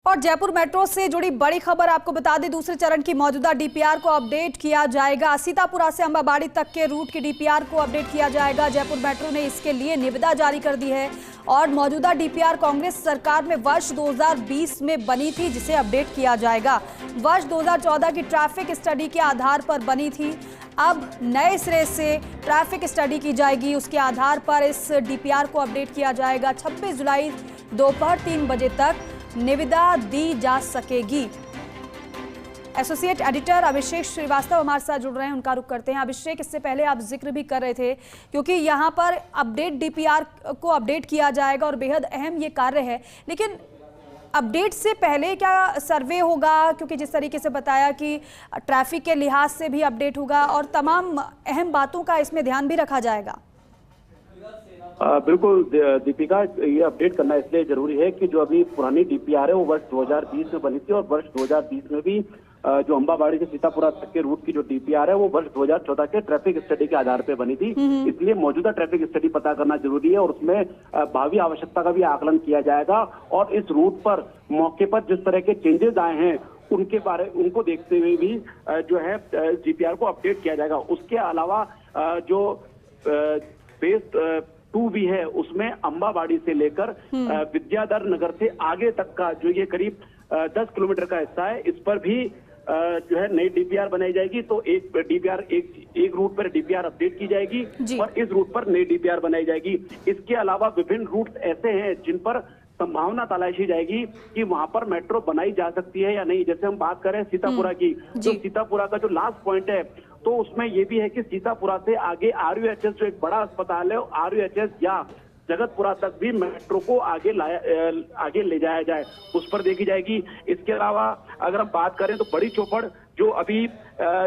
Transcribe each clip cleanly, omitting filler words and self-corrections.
और जयपुर मेट्रो से जुड़ी बड़ी खबर आपको बता दें, दूसरे चरण की मौजूदा डीपीआर को अपडेट किया जाएगा। सीतापुरा से अंबाबाड़ी तक के रूट की डीपीआर को अपडेट किया जाएगा। जयपुर मेट्रो ने इसके लिए निविदा जारी कर दी है और मौजूदा डीपीआर कांग्रेस सरकार में वर्ष 2020 में बनी थी, जिसे अपडेट किया जाएगा। वर्ष 2014 की ट्रैफिक स्टडी के आधार पर बनी थी। अब नए सिरे से ट्रैफिक स्टडी की जाएगी, उसके आधार पर इस डीपीआर को अपडेट किया जाएगा। 26 जुलाई दोपहर 3 बजे तक निविदा दी जा सकेगी। एसोसिएट एडिटर अभिषेक श्रीवास्तव हमारे साथ जुड़ रहे हैं, उनका रुख करते हैं। अभिषेक, इससे पहले आप जिक्र भी कर रहे थे क्योंकि यहाँ पर अपडेट डीपीआर को अपडेट किया जाएगा और बेहद अहम ये कार्य है, लेकिन अपडेट से पहले क्या सर्वे होगा? क्योंकि जिस तरीके से बताया कि ट्रैफिक के लिहाज से भी अपडेट होगा और तमाम अहम बातों का इसमें ध्यान भी रखा जाएगा। बिल्कुल दीपिका, ये अपडेट करना इसलिए जरूरी है कि जो अभी पुरानी डीपीआर है वो वर्ष 2020 में बनी थी और वर्ष 2020 में भी जो अंबाबाड़ी से सीतापुरा तक के रूट की जो डीपीआर है वो वर्ष 2014 के ट्रैफिक स्टडी के आधार पर बनी थी। इसलिए मौजूदा ट्रैफिक स्टडी पता करना जरूरी है और उसमें भावी आवश्यकता का भी आकलन किया जाएगा और इस रूट पर मौके पर जिस तरह के चेंजेस आए हैं उनको देखते हुए भी जो है डीपीआर को अपडेट किया जाएगा। उसके अलावा जो फेज 2 भी है उसमें अंबाबाड़ी से लेकर विद्याधर नगर से आगे तक का जो ये करीब 10 किलोमीटर का हिस्सा है, इस पर भी जो है नई डीपीआर बनाई जाएगी। तो एक डीपीआर एक रूट पर डीपीआर अपडेट की जाएगी और इस रूट पर नई डीपीआर बनाई जाएगी। इसके अलावा विभिन्न रूट ऐसे हैं जिन पर संभावना तलाशी जाएगी कि वहां पर मेट्रो बनाई जा सकती है या नहीं। जैसे हम बात करें सीतापुरा की, तो सीतापुरा का जो लास्ट पॉइंट है तो उसमें यह भी है कि सीतापुरा से आगे आरयूएचएस जो एक बड़ा अस्पताल है, आरयूएचएस या जगतपुरा तक भी मेट्रो को आगे ले जाया जाए, उस पर देखी जाएगी। इसके अलावा अगर हम बात करें तो बड़ी चौपड़ जो अभी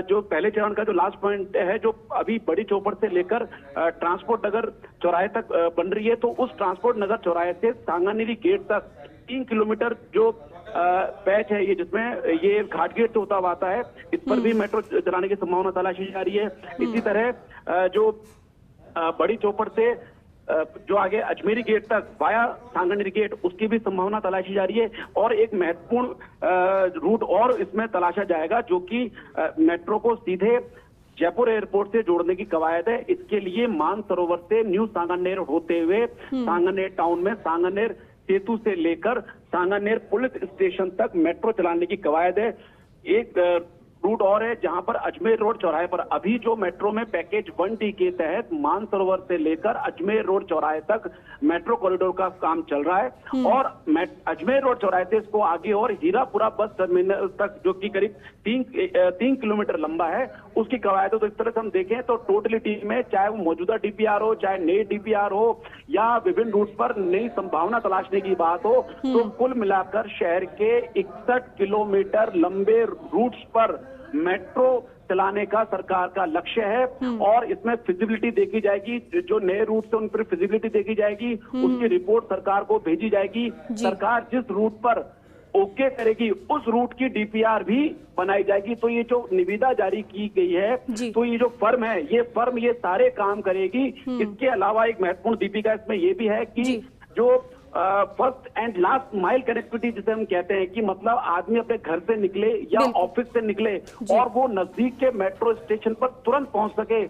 जो पहले चरण का जो लास्ट पॉइंट है, जो अभी बड़ी चौपड़ से लेकर ट्रांसपोर्ट नगर चौराहे तक बन रही है, तो उस ट्रांसपोर्ट नगर चौराहे से सांगानेरी गेट तक 3 किलोमीटर जो पैच है ये, जिसमें ये घाट गेट होता हुआ आता है, इस पर भी मेट्रो चलाने की संभावना तलाशी जा रही है। इसी तरह जो बड़ी चौपड़ से जो आगे अजमेरी गेट तक वाया सांगानेरी गेट, उसकी भी संभावना तलाशी जा रही है। और एक महत्वपूर्ण रूट और इसमें तलाशा जाएगा जो कि मेट्रो को सीधे जयपुर एयरपोर्ट से जोड़ने की कवायद है। इसके लिए मानसरोवर से न्यू सांगानेर होते हुए सांगानेर टाउन में सांगानेर सेतु से लेकर सांगानेर पुलिस स्टेशन तक मेट्रो चलाने की कवायद है। एक रूट और है जहां पर अजमेर रोड चौराहे पर अभी जो मेट्रो में पैकेज 1D के तहत मानसरोवर से लेकर अजमेर रोड चौराहे तक मेट्रो कॉरिडोर का काम चल रहा है और अजमेर रोड चौराहे से इसको आगे और हीरापुरा बस टर्मिनल तक जो कि करीब 3 किलोमीटर लंबा है, उसकी कवायद हो। तो इस तरह से हम देखें तो टोटलिटी में चाहे वो मौजूदा डीपीआर हो, चाहे नई डीपीआर हो या विभिन्न रूट पर नई संभावना तलाशने की बात हो, तो कुल मिलाकर शहर के 61 किलोमीटर लंबे रूट्स पर मेट्रो चलाने का सरकार का लक्ष्य है और इसमें फिजिबिलिटी देखी जाएगी। जो नए रूट से उन पर फिजिबिलिटी देखी जाएगी, उसकी रिपोर्ट सरकार को भेजी जाएगी। सरकार जिस रूट पर ओके करेगी उस रूट की डीपीआर भी बनाई जाएगी। तो ये जो निविदा जारी की गई है, तो ये जो फर्म है, ये फर्म ये सारे काम करेगी। इसके अलावा एक महत्वपूर्ण दीपिका इसमें ये भी है कि जो first and last mile connectivity जिसे हम कहते हैं, कि मतलब आदमी अपने घर से निकले या ऑफिस से निकले और वो नजदीक के मेट्रो स्टेशन पर तुरंत पहुंच सके,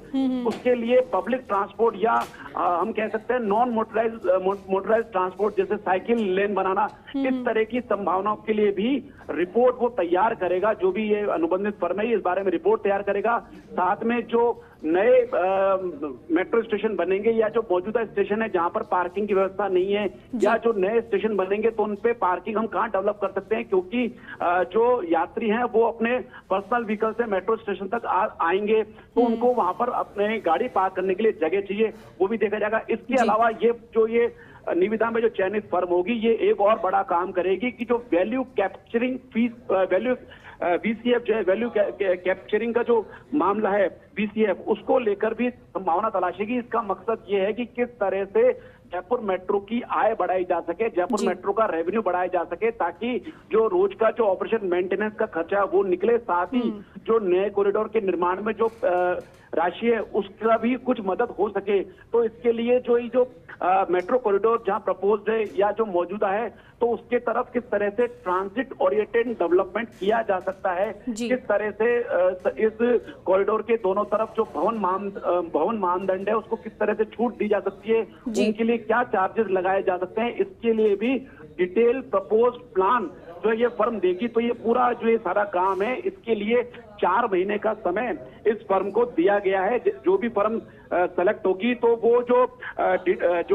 उसके लिए पब्लिक ट्रांसपोर्ट या हम कह सकते हैं नॉन मोटराइज ट्रांसपोर्ट जैसे साइकिल लेन बनाना, इस तरह की संभावनाओं के लिए भी रिपोर्ट वो तैयार करेगा। जो भी ये अनुबंधित फर्म है इस बारे में रिपोर्ट तैयार करेगा। साथ में जो नए मेट्रो स्टेशन बनेंगे या जो मौजूदा स्टेशन है जहां पर पार्किंग की व्यवस्था नहीं है, या जो नए स्टेशन बनेंगे तो उन पे पार्किंग हम कहां डेवलप कर सकते हैं, क्योंकि जो यात्री हैं वो अपने पर्सनल व्हीकल से मेट्रो स्टेशन तक आएंगे तो उनको वहां पर अपने गाड़ी पार्क करने के लिए जगह चाहिए, वो भी देखा जाएगा। इसके अलावा ये निविदा में जो चयनित फर्म होगी ये एक और बड़ा काम करेगी कि जो वैल्यू कैप्चरिंग फीस VCF जो है, वैल्यू कैप्चरिंग का जो मामला है VCF, उसको लेकर भी संभावना तलाशेगी। इसका मकसद ये है कि किस तरह से जयपुर मेट्रो की आय बढ़ाई जा सके, जयपुर मेट्रो का रेवेन्यू बढ़ाया जा सके, ताकि जो रोज का जो ऑपरेशन मेंटेनेंस का खर्चा है वो निकले, साथ ही जो नए कॉरिडोर के निर्माण में जो राशि है उसका भी कुछ मदद हो सके। तो इसके लिए जो मेट्रो कॉरिडोर जहां प्रपोज्ड है या जो मौजूदा है, तो उसके तरफ किस तरह से ट्रांजिट ओरिएंटेड डेवलपमेंट किया जा सकता है, किस तरह से इस कॉरिडोर के दोनों तरफ जो भवन मानदंड है उसको किस तरह से छूट दी जा सकती है, उनके लिए क्या चार्जेस लगाए जा सकते हैं, इसके लिए भी डिटेल प्रपोज प्लान जो ये फर्म देगी। तो ये पूरा जो ये सारा काम है, इसके लिए 4 महीने का समय इस फर्म को दिया गया है। जो भी फर्म सेलेक्ट होगी तो वो जो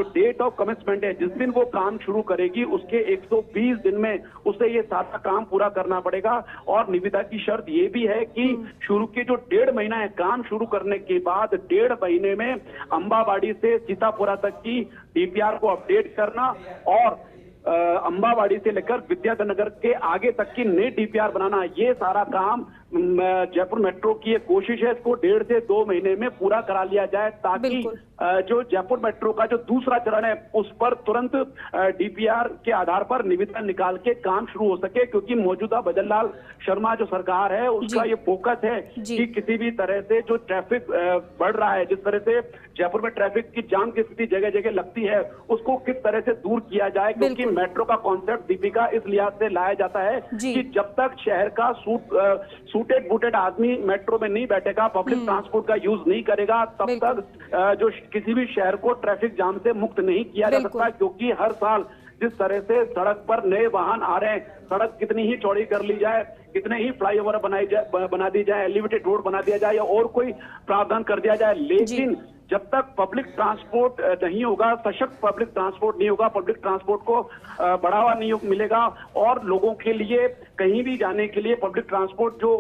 डेट ऑफ कमिटमेंट है, जिस दिन वो काम शुरू करेगी उसके 120 दिन में उसे ये सारा काम पूरा करना पड़ेगा। और निविदा की शर्त ये भी है कि शुरू के जो 1.5 महीना है, काम शुरू करने के बाद 1.5 महीने में अंबाबाड़ी से सीतापुरा तक की डीपीआर को अपडेट करना और अंबाबाड़ी से लेकर विद्याधर के आगे तक की नई डीपीआर बनाना, ये सारा काम जयपुर मेट्रो की एक कोशिश है। इसको 1.5 से 2 महीने में पूरा करा लिया जाए, ताकि जो जयपुर मेट्रो का जो दूसरा चरण है उस पर तुरंत डीपीआर के आधार पर निविदा निकाल के काम शुरू हो सके। क्योंकि मौजूदा भजनलाल शर्मा जो सरकार है उसका ये फोकस है कि किसी भी तरह से जो ट्रैफिक बढ़ रहा है, जिस तरह से जयपुर में ट्रैफिक की जाम की स्थिति जगह जगह लगती है, उसको किस तरह से दूर किया जाए। क्योंकि मेट्रो का कॉन्सेप्ट दीपिका इस लिहाज से लाया जाता है कि जब तक शहर का सूटेड बूटेड आदमी मेट्रो में नहीं बैठेगा, पब्लिक ट्रांसपोर्ट का यूज नहीं करेगा, तब तक जो किसी भी शहर को ट्रैफिक जाम से मुक्त नहीं किया जा सकता। क्योंकि हर साल जिस तरह से सड़क पर नए वाहन आ रहे हैं, सड़क कितनी ही चौड़ी कर ली जाए, कितने ही फ्लाईओवर बना दी जाए, एलिवेटेड रोड बना दिया जाए या और कोई प्रावधान कर दिया जाए, लेकिन जब तक पब्लिक ट्रांसपोर्ट नहीं होगा, सशक्त पब्लिक ट्रांसपोर्ट नहीं होगा, पब्लिक ट्रांसपोर्ट को बढ़ावा नहीं मिलेगा और लोगों के लिए कहीं भी जाने के लिए पब्लिक ट्रांसपोर्ट जो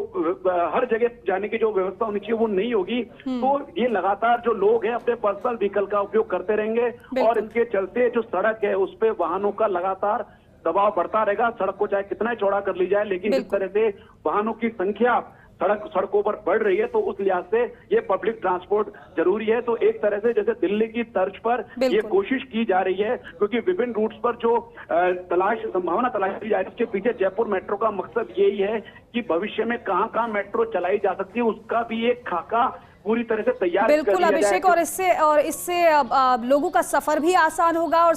हर जगह जाने की जो व्यवस्था होनी चाहिए वो नहीं होगी, तो ये लगातार जो लोग हैं अपने पर्सनल व्हीकल का उपयोग करते रहेंगे और इसके चलते जो सड़क है उस पे वाहनों का लगातार दबाव बढ़ता रहेगा। सड़क को चाहे कितना चौड़ा कर ली जाए, लेकिन जिस तरह से वाहनों की संख्या सड़कों पर बढ़ रही है, तो उस लिहाज से ये पब्लिक ट्रांसपोर्ट जरूरी है। तो एक तरह से जैसे दिल्ली की तर्ज पर ये कोशिश की जा रही है, क्योंकि विभिन्न रूट्स पर जो संभावना तलाशी जा रही है, उसके पीछे जयपुर मेट्रो का मकसद यही है कि भविष्य में कहां कहां मेट्रो चलाई जा सकती है, उसका भी एक खाका पूरी तरह से तैयार कर लिया जाए। बिल्कुल अभिषेक, और इससे लोगों का सफर भी आसान होगा और